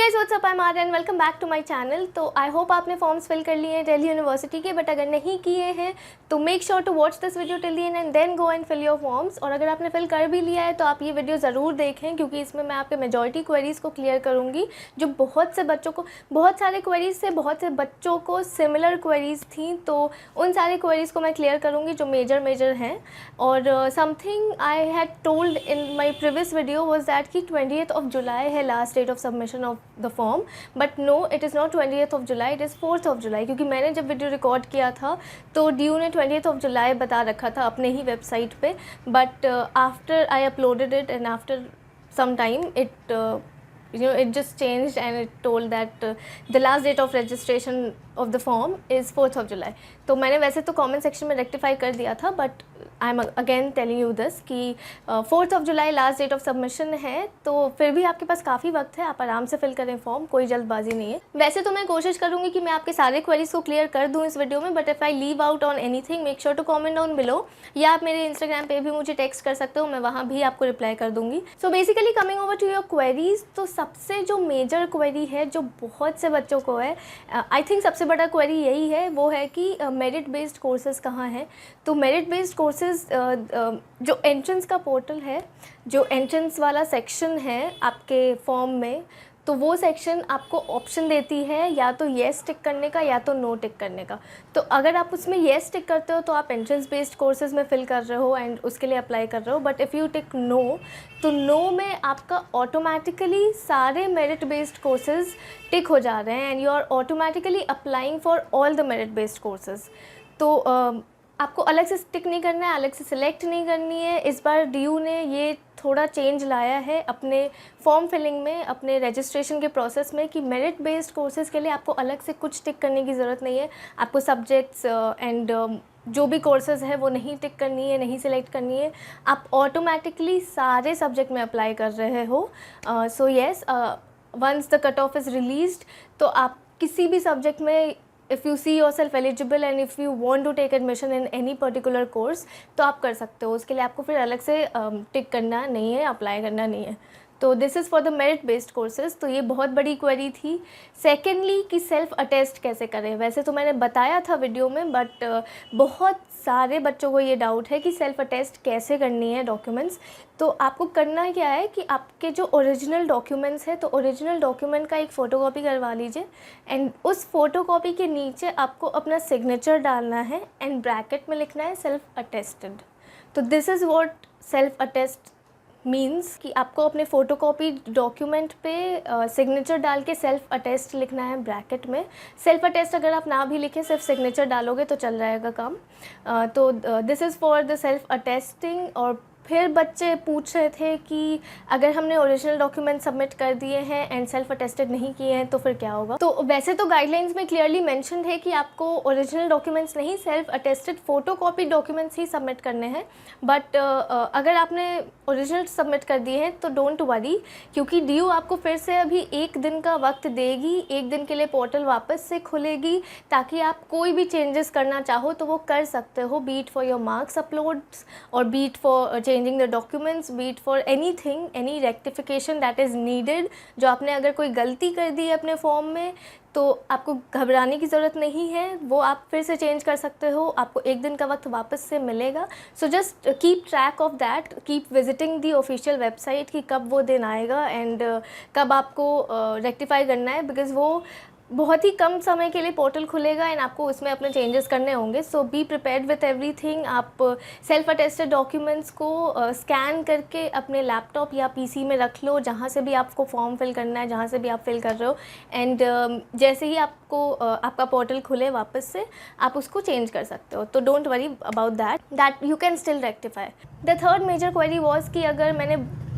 Guys what's up, I am Arya and welcome back to my channel. तो I hope आपने forms fill कर लिए हैं दिल्ली यूनिवर्सिटी के, बट अगर नहीं किए हैं तो make sure to watch this video till the end then go and fill your forms. और अगर आपने फिल कर भी लिया है तो आप ये वीडियो ज़रूर देखें, क्योंकि इसमें मैं आपके मेजॉरिटी क्वेरीज़ को क्लियर करूँगी जो बहुत सारे क्वेरीज से बहुत से बच्चों को सिमिलर क्वेरीज थी, तो उन सारे क्वेरीज़ को मैं क्लियर करूँगी जो मेजर हैं। और something I had told in my previous video was that कि 20th of July है last date of submission of the form, but no it is not 20th of July, it is 4th of July, क्योंकि मैंने जब video record किया था तो due ने 20th of July बता रखा था अपने ही वेबसाइट पे, but after I uploaded it and after some time it just changed and it told that the last date of registration of the form is 4th of July। तो मैंने वैसे तो comment section में rectify कर दिया था, but I am again telling you this कि 4th of July last date of submission है, तो फिर भी आपके पास काफ़ी वक्त है, आप आराम से फिल करें फॉर्म, कोई जल्दबाजी नहीं है। वैसे तो मैं कोशिश करूँगी कि मैं आपके सारे क्वेरीज को क्लियर कर दूँ इस वीडियो में, but if I leave out on anything make sure to comment down below, या आप मेरे इंस्टाग्राम पे भी मुझे टेक्स्ट कर सकते हो, मैं वहाँ भी आपको रिप्लाई कर दूँगी। So basically coming over to your queries, तो सबसे जो मेजर क्वेरी है जो बहुत से बच्चों को है, आई थिंक सबसे बड़ा क्वेरी यही है, वो है कि मेरिट बेस्ड कोर्सेज़ कहाँ हैं। तो मेरिट बेस्ड कोर्सेज़ जो एंट्रेंस का पोर्टल है, जो एंट्रेंस वाला सेक्शन है आपके फॉर्म में, तो वो सेक्शन आपको ऑप्शन देती है या तो येस टिक करने का या तो नो टिक करने का। तो अगर आप उसमें येस टिक करते हो तो आप एंट्रेंस बेस्ड कोर्सेज़ में फिल कर रहे हो एंड उसके लिए अप्लाई कर रहे हो, but if you tick no, तो नो में आपका ऑटोमेटिकली सारे मेरिट बेस्ड कोर्सेज़ टिक हो जा रहे हैं and you are automatically applying for all the merit based courses. तो आपको अलग से टिक नहीं करना है, अलग से सिलेक्ट नहीं करनी है। इस बार ड्यू ने ये थोड़ा चेंज लाया है अपने फॉर्म फिलिंग में, अपने रजिस्ट्रेशन के प्रोसेस में, कि मेरिट बेस्ड कोर्सेज़ के लिए आपको अलग से कुछ टिक करने की ज़रूरत नहीं है। आपको सब्जेक्ट्स एंड जो भी कोर्सेज़ है वो नहीं टिक करनी है, नहीं सिलेक्ट करनी है, आप ऑटोमेटिकली सारे सब्जेक्ट में अप्लाई कर रहे हो। So yes, once the cut off is released, तो आप किसी भी सब्जेक्ट में if you see yourself eligible and if you want to take admission in any particular course, तो आप कर सकते हो। उसके लिए आपको फिर अलग से टिक करना नहीं है, अप्लाई करना नहीं है। तो this is for the merit based courses. तो ये बहुत बड़ी क्वेरी थी। सेकेंडली कि सेल्फ़ अटेस्ट कैसे करें, वैसे तो मैंने बताया था वीडियो में, बट बहुत सारे बच्चों को ये डाउट है कि सेल्फ़ अटेस्ट कैसे करनी है डॉक्यूमेंट्स। तो आपको करना क्या है कि आपके जो ओरिजिनल डॉक्यूमेंट्स है, तो ओरिजिनल डॉक्यूमेंट का एक फ़ोटोकॉपी करवा लीजिए एंड उस फ़ोटोकॉपी के नीचे आपको अपना सिग्नेचर डालना है एंड ब्रैकेट में लिखना है सेल्फ़ अटेस्टेड। तो this is what self attest means, कि आपको अपने फ़ोटोकॉपी डॉक्यूमेंट पे सिग्नेचर डाल के सेल्फ़ अटेस्ट लिखना है ब्रैकेट में। सेल्फ़ अटेस्ट अगर आप ना भी लिखें, सिर्फ सिग्नेचर डालोगे तो चल जाएगा काम। तो this is for the self attesting. और फिर बच्चे पूछ रहे थे कि अगर हमने ओरिजिनल डॉक्यूमेंट सबमिट कर दिए हैं एंड सेल्फ अटेस्टेड नहीं किए हैं तो फिर क्या होगा। तो वैसे तो गाइडलाइंस में क्लियरली मेंशन है कि आपको ओरिजिनल डॉक्यूमेंट्स नहीं, सेल्फ अटेस्टेड फ़ोटोकॉपी डॉक्यूमेंट्स ही सबमिट करने हैं। बट अगर आपने ओरिजिनल सबमिट कर दिए हैं तो डोंट वरी, क्योंकि ड्यू आपको फिर से अभी 1 दिन का वक्त देगी। 1 दिन के लिए पोर्टल वापस से खुलेगी ताकि आप कोई भी चेंजेस करना चाहो तो वो कर सकते हो, wait for your marks uploads और wait for changing the documents, be it for anything, any rectification that is needed। जो आपने अगर कोई गलती कर दी है अपने फॉर्म में तो आपको घबराने की ज़रूरत नहीं है, वो आप फिर से चेंज कर सकते हो, आपको 1 दिन का वक्त वापस से मिलेगा। So just keep track of that, keep visiting the official website कि कब वो दिन आएगा एंड कब आपको रेक्टिफाई करना है, बिकॉज़ वो बहुत ही कम समय के लिए पोर्टल खुलेगा एंड आपको उसमें अपने चेंजेस करने होंगे। सो बी प्रिपेयर्ड विथ एवरीथिंग। आप सेल्फ अटेस्टेड डॉक्यूमेंट्स को स्कैन करके अपने लैपटॉप या पीसी में रख लो, जहाँ से भी आपको फॉर्म फिल करना है, जहाँ से भी आप फिल कर रहे हो, एंड जैसे ही आपको आपका पोर्टल खुले वापस से आप उसको चेंज कर सकते हो। तो don't worry about that you can still rectify. The third major query was कि अगर मैंने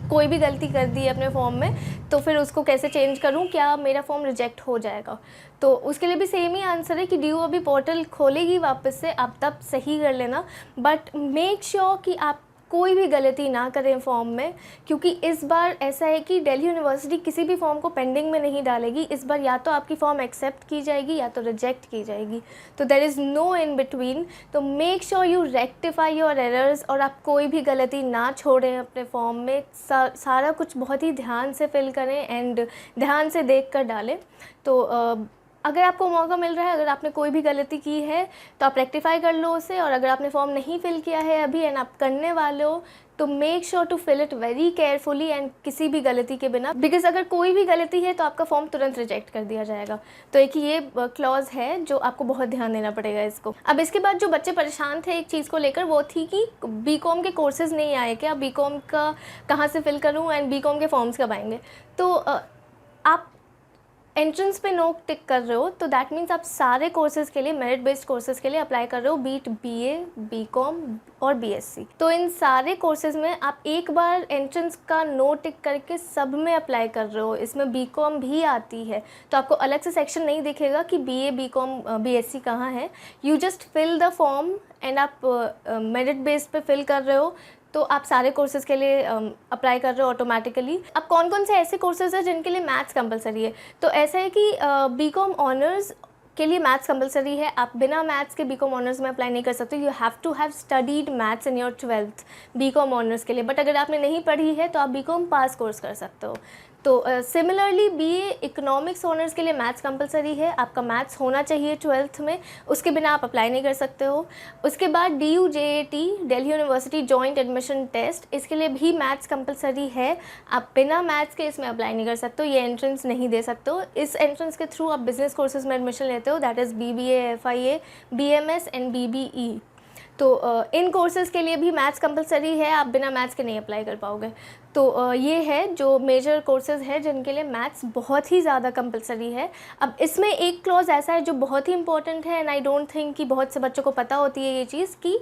कोई भी गलती कर दी है अपने फॉर्म में तो फिर उसको कैसे चेंज करूं, क्या मेरा फॉर्म रिजेक्ट हो जाएगा। तो उसके लिए भी सेम ही आंसर है कि ड्यू अभी पोर्टल खोलेगी वापस से, आप तब सही कर लेना, बट मेक श्योर कि आप कोई भी गलती ना करें फॉर्म में, क्योंकि इस बार ऐसा है कि दिल्ली यूनिवर्सिटी किसी भी फॉर्म को पेंडिंग में नहीं डालेगी। इस बार या तो आपकी फॉर्म एक्सेप्ट की जाएगी या तो रिजेक्ट की जाएगी, तो there is no in between. तो make sure you rectify your errors और आप कोई भी गलती ना छोड़ें अपने फॉर्म में। सारा कुछ बहुत ही ध्यान से फिल करें एंड ध्यान से देख कर डालें। तो अगर आपको मौका मिल रहा है, अगर आपने कोई भी गलती की है तो आप रेक्टिफाई कर लो उसे, और अगर आपने फॉर्म नहीं फिल किया है अभी एंड आप करने वाले हो तो make sure to fill it very carefully and किसी भी गलती के बिना, बिकॉज अगर कोई भी गलती है तो आपका फॉर्म तुरंत रिजेक्ट कर दिया जाएगा। तो एक ये क्लॉज है जो आपको बहुत ध्यान देना पड़ेगा इसको। अब इसके बाद जो बच्चे परेशान थे एक चीज़ को लेकर, वो थी कि बीकॉम के कोर्सेज़ नहीं आए क्या, बीकॉम का कहाँ से फिल करूँ एंड बीकॉम के फॉर्म्स कब आएंगे। तो आप एंट्रेंस पे नो टिक कर रहे हो तो दैट मीन्स आप सारे कोर्सेज़ के लिए, मेरिट बेस्ड कोर्सेज़ के लिए अप्लाई कर रहे हो, बीट बीए, बीकॉम और बीएससी। तो इन सारे कोर्सेज़ में आप एक बार एंट्रेंस का नो टिक करके सब में अप्लाई कर रहे हो। इसमें बीकॉम भी आती है, तो आपको अलग से सेक्शन नहीं दिखेगा कि बीए, बीकॉम, बीएससी कहाँ है। You just fill the form and आप मेरिट बेस्ड पे फिल कर रहे हो, तो आप सारे कोर्सेज़ के लिए अप्लाई कर रहे हो ऑटोमेटिकली। अब कौन कौन से ऐसे कोर्सेज़ हैं जिनके लिए मैथ्स कंपलसरी है, तो ऐसा है कि बीकॉम ऑनर्स के लिए मैथ्स कंपलसरी है। आप बिना मैथ्स के बीकॉम ऑनर्स में अप्लाई नहीं कर सकते। You have to have studied maths in your 12th BCom honours के लिए। बट अगर आपने नहीं पढ़ी है तो आप बीकॉम पास कोर्स कर सकते हो। तो सिमिलरली बीए इकोनॉमिक्स ऑनर्स के लिए मैथ्स कंपलसरी है। आपका मैथ्स होना चाहिए 12th में, उसके बिना आप अप्लाई नहीं कर सकते हो। उसके बाद DUJAT, Delhi university joint admission test, इसके लिए भी मैथ्स कंपलसरी है। आप बिना मैथ्स के इसमें अप्लाई नहीं कर सकते हो, ये एंट्रेंस नहीं दे सकते हो। इस एंट्रेंस के थ्रू आप बिजनेस कोर्सेज में एडमिशन लेते हो, that is BBA, FIA, BMS and BBE। तो इन कोर्सेज़ के लिए भी मैथ्स कंपलसरी है, आप बिना मैथ्स के नहीं अप्लाई कर पाओगे। तो ये है जो मेजर कोर्सेज़ है जिनके लिए मैथ्स बहुत ही ज़्यादा कंपलसरी है। अब इसमें एक क्लॉज ऐसा है जो बहुत ही इंपॉर्टेंट है एंड आई डोंट थिंक कि बहुत से बच्चों को पता होती है ये चीज़, कि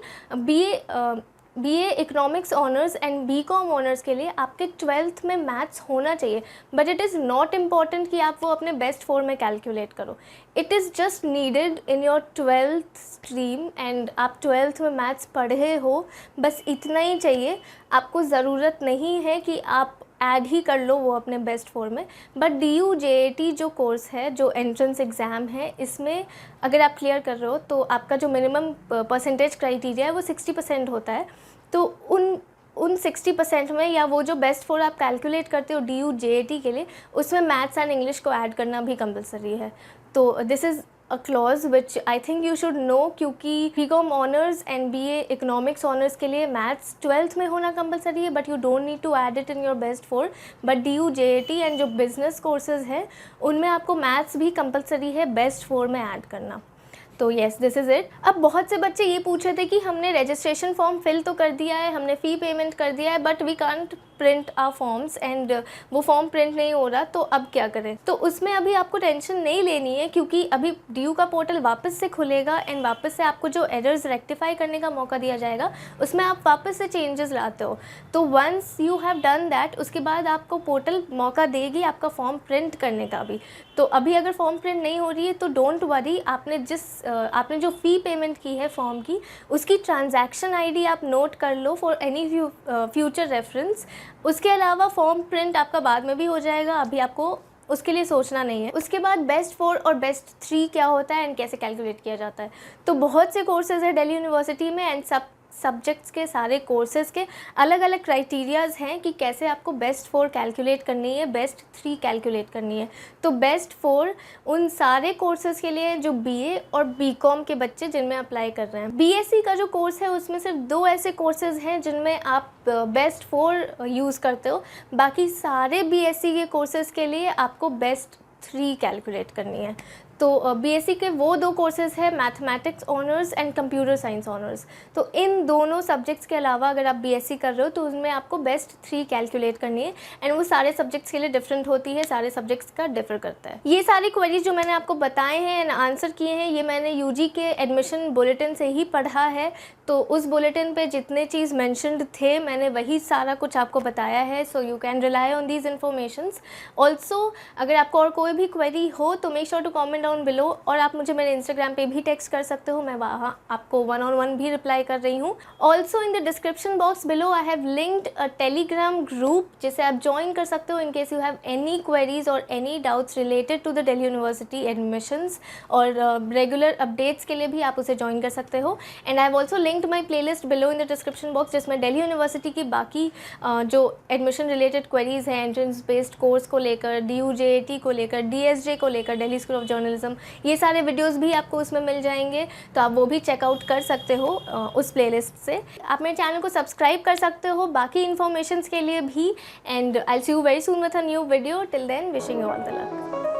BA economics honours and BCom honours के लिए आपके 12th में मैथ्स होना चाहिए। But it is not important कि आप वो अपने बेस्ट 4 में कैलकुलेट करो। It is just needed in your 12th stream and आप 12th में मैथ्स पढ़े हो, बस इतना ही चाहिए। आपको ज़रूरत नहीं है कि आप ऐड ही कर लो वो अपने बेस्ट 4 में। बट DUJAT जो कोर्स है, जो एंट्रेंस एग्ज़ाम है, इसमें अगर आप क्लियर कर रहे हो तो आपका जो मिनिमम परसेंटेज क्राइटेरिया है वो 60% होता है। तो उन 60% में, या वो जो बेस्ट 4 आप कैलकुलेट करते हो DUJAT के लिए, उसमें मैथ्स एंड इंग्लिश को ऐड करना भी कंपलसरी है। तो this is a clause which I think you should know, क्योंकि BCom honours and BA economics honours के लिए मैथ्स 12th में होना कंपलसरी है, but you don't need to add it in your best 4। बट DUJAT एंड जो business courses हैं उनमें आपको मैथ्स भी कंपलसरी है बेस्ट 4 में ऐड करना। तो येस, दिस इज़ इट। अब बहुत से बच्चे ये पूछ रहे थे कि हमने रजिस्ट्रेशन फॉर्म फिल तो कर दिया है, हमने फ़ी पेमेंट कर दिया है, but we can't print our forms and वो फॉर्म प्रिंट नहीं हो रहा, तो अब क्या करें। तो उसमें अभी आपको टेंशन नहीं लेनी है, क्योंकि अभी DU का पोर्टल वापस से खुलेगा एंड वापस से आपको जो एरर्स रेक्टिफाई करने का मौका दिया जाएगा, उसमें आप वापस से चेंजेस लाते हो। तो once you have done that, उसके बाद आपको पोर्टल मौका देगी आपका फॉर्म प्रिंट करने का भी। तो अभी अगर फॉर्म प्रिंट नहीं हो रही है तो डोंट वरी, आपने जो फ़ी पेमेंट की है फॉर्म की, उसकी ट्रांजैक्शन ID आप नोट कर लो फॉर एनी फ्यूचर रेफरेंस। उसके अलावा फॉर्म प्रिंट आपका बाद में भी हो जाएगा, अभी आपको उसके लिए सोचना नहीं है। उसके बाद बेस्ट 4 और बेस्ट 3 क्या होता है एंड कैसे कैलकुलेट किया जाता है। तो बहुत से कोर्सेज़ है दिल्ली यूनिवर्सिटी में एंड सब सब्जेक्ट्स के, सारे कोर्सेज़ के अलग अलग क्राइटेरियाज़ हैं कि कैसे आपको बेस्ट 4 कैलकुलेट करनी है, बेस्ट 3 कैलकुलेट करनी है। तो बेस्ट 4 उन सारे कोर्सेज़ के लिए जो BA और बीकॉम के बच्चे जिनमें अप्लाई कर रहे हैं। BSc का जो कोर्स है उसमें सिर्फ 2 ऐसे कोर्सेज़ हैं जिनमें आप बेस्ट 4 यूज़ करते हो। बाकी सारे BSc के कोर्सेज़ के लिए आपको बेस्ट 3 कैलकुलेट करनी है। तो BSc के वो 2 कोर्सेज़ है, mathematics honours and computer science honours. तो इन दोनों सब्जेक्ट्स के अलावा अगर आप BSc कर रहे हो तो उसमें आपको बेस्ट 3 कैलकुलेट करनी है एंड वो सारे सब्जेक्ट्स के लिए डिफरेंट होती है, सारे सब्जेक्ट्स का डिफर करता है। ये सारी क्वेरीज जो मैंने आपको बताए हैं एंड आंसर किए हैं, ये मैंने UG के एडमिशन बुलेटिन से ही पढ़ा है। तो उस बुलेटिन पे जितने चीज़ मैंशनड थे मैंने वही सारा कुछ आपको बताया है। So you can rely on these informations. Also अगर आपको और कोई भी क्वेरी हो तो make sure to comment down below, और आप मुझे मेरे इंस्टाग्राम पे भी टेक्स्ट कर सकते हो, मैं वहाँ आपको 1-on-1 भी रिप्लाई कर रही हूँ। Also in the description box below I have linked a Telegram group जिसे आप ज्वाइन कर सकते हो in case you have any queries और any doubts related to the Delhi University admissions, और रेगुलर अपडेट्स के लिए भी आप उसे ज्वाइन कर सकते हो। And I have also linked my playlist below in the description box, जिसमें दिल्ली यूनिवर्सिटी की बाकी जो एडमिशन रिलेटेड क्वेरीज़ हैं, एंट्रेंस बेस्ड कोर्स को लेकर, DUJAT को लेकर, DSJ को लेकर, दिल्ली स्कूल ऑफ जर्नलिज्म, ये सारे वीडियोस भी आपको उसमें मिल जाएंगे, तो आप वो भी चेकआउट कर सकते हो उस प्लेलिस्ट से। आप मेरे चैनल को सब्सक्राइब कर सकते हो बाकी इन्फॉर्मेशंस के लिए भी, and I will see you very soon with a new video. Till then wishing you all the luck.